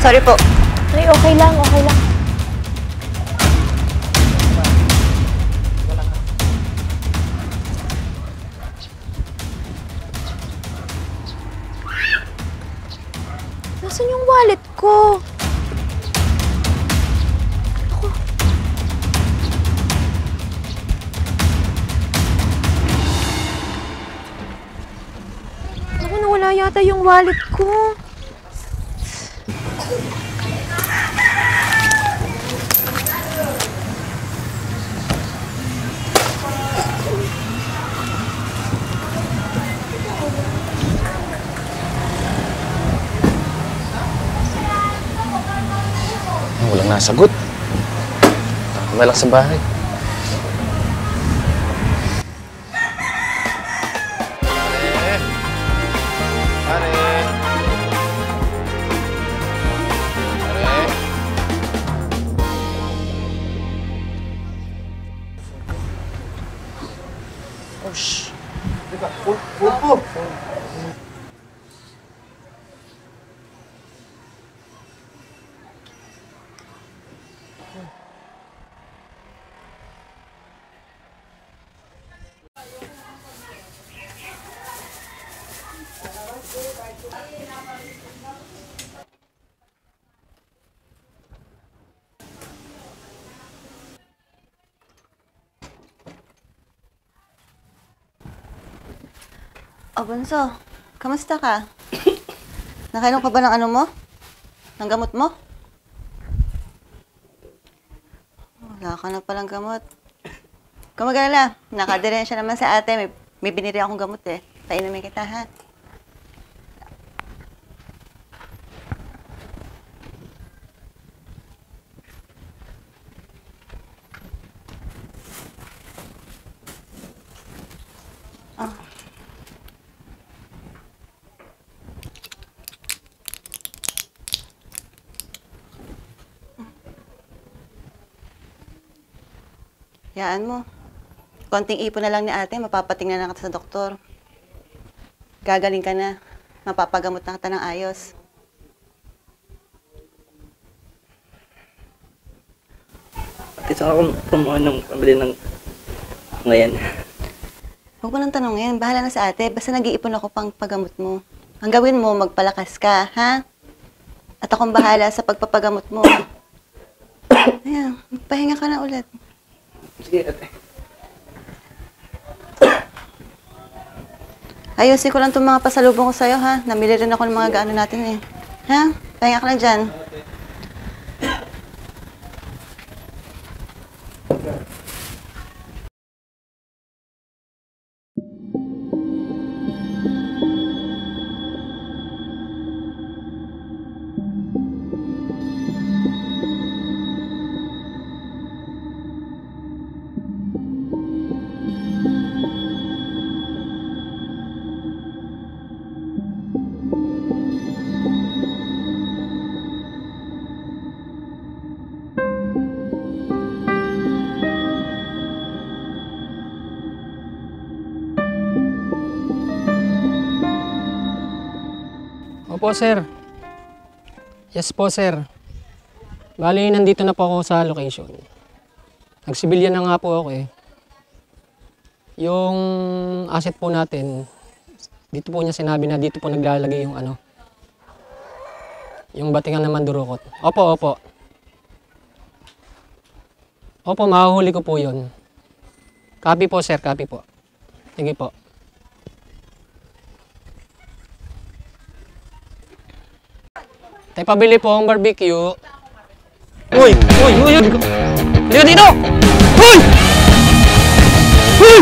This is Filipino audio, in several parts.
Sorry po. Ay, okay lang, okay lang. Nasaan yung wallet ko? Ako. Ako, nawala yata yung wallet ko. Walang nasagot. Malak sa bahay. Oh, shh. Teka, Pulpo! Oh, Bunso. Kamusta ka? Nakainom ka ba ng ano mo? Ng gamot mo? Wala ka na palang gamot. Kumagala, nakadirensya naman sa ate. May binili akong gamot eh. Painumin kita, ha? Yaan mo. Konting ipon na lang ni ate, mapapatingnan na kita sa doktor. Gagaling ka na. Mapapagamot na kita ng ayos. Pati saan akong kumuha ng pambili ng ngayon. Huwag mo nang tanongin. Bahala na sa ate. Basta nag-iipon ako pang pagamot mo. Ang gawin mo, magpalakas ka, ha? At akong bahala sa pagpapagamot mo. Ayan, pahinga ka na ulit. Sige, ate. Ayusin ko lang itong mga pasalubong ko sa'yo, ha? Namili rin ako ng mga gaano natin, eh. Ha? Pahinga ka lang dyan. Opo, sir. Yes po, sir. Bali, nandito na po ako sa location. Nagsibilyan na nga po ako eh. Yung asset po natin, dito po niya sinabi na dito po naglalagay yung ano, yung batingan ng mandurukot. Opo, opo. Opo, mahuhuli ko po yun. Copy po, sir. Copy po. Sige po. Tayo pabili po ang barbecue. Uy! Uy! Uy! Dito! Dito! Uy! Uy!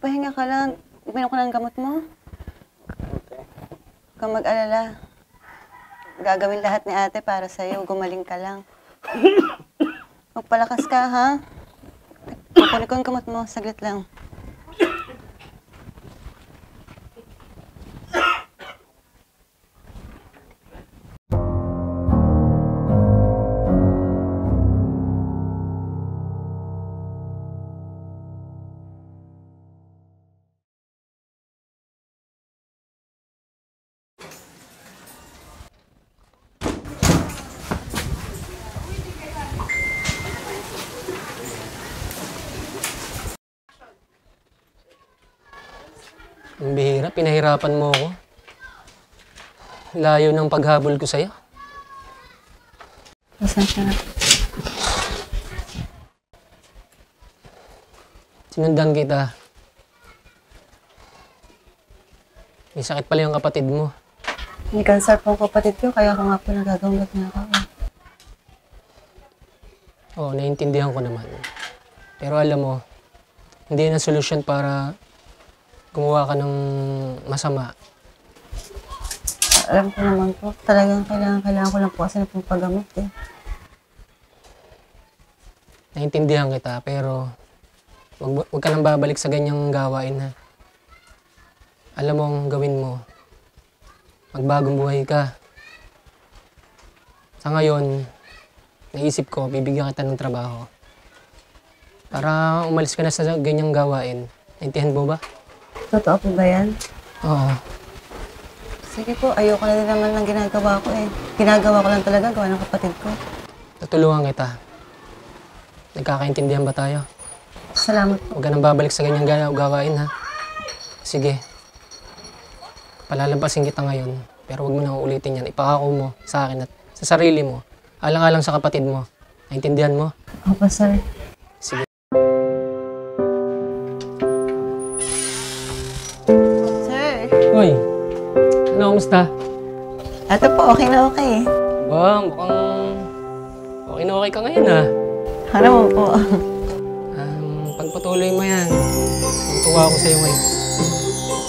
Pahinga ka lang. Uminom ko ng gamot mo. Huwag kang mag-alala. Gagawin lahat ni ate para sa'yo. Gumaling ka lang. Magpalakas ka, ha? Kukunin ko yung kamot mo. Saglit lang. Ang bihira, pinahirapan mo ako. Layo ng paghabol ko sa'yo. Pasensya na. Sinundan kita. May sakit pala yung kapatid mo. May cancer po ang kapatid ko, kaya ako nga po nagagawag na ako. Oo, naiintindihan ko naman. Pero alam mo, hindi na solusyon para gumawa ka ng masama. Alam ko naman po, talagang kailangan ko lang po kasi na pong paggamot eh. Naiintindihan kita, pero wag ka nang babalik sa ganyang gawain, ha. Alam mo ang gawin mo. Magbagong buhay ka. Sa ngayon, naisip ko, bibigyan kita ng trabaho. Para umalis ka na sa ganyang gawain. Naintindihan mo ba? Totoo po ba yan? Oo. Sige po, ayoko na din naman ng ginagawa ko eh. Ginagawa ko lang talaga, gawa ng kapatid ko. Tutulungan kita. Nagkakaintindihan ba tayo? Salamat po. Huwag ka nang babalik sa ganyang gawain, ha? Sige. Palalampasin kita ngayon. Pero huwag mo na uulitin yan. Ipakako mo sa akin at sa sarili mo. Alang-alang sa kapatid mo. Naintindihan mo? Opo, sir. Sige. Sir, Hoy! Ano, kamusta? eto po, okay na okay. Ba, mukhang okay na okay ka ngayon, ha? Ano mo po? Pagpatuloy mo yan. Tutuwa ako sa'yo ngayon.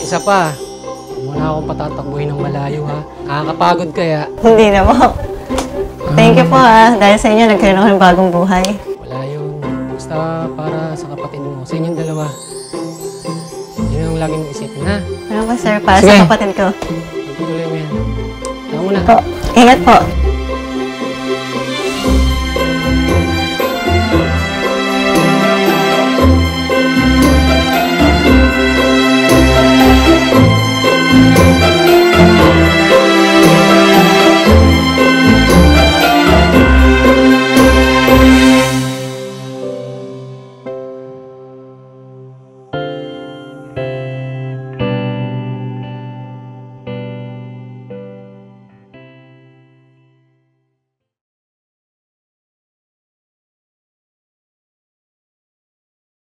Isa pa, huwag mo na akong patatakbuhin ng malayo, ha? Nakakapagod kaya. Hindi na po. Thank you po ha. Dahil sa inyo, nagkaroon ako ng bagong buhay. Wala yun. Basta para sa kapatid mo. Sa inyong dalawa. Yun ang lagi mong isipin, ha? Ano ba, sir? Para Sige. sa kapatid ko. Pagpatuloy mo yan. Tama mo na. Po. Ingat po.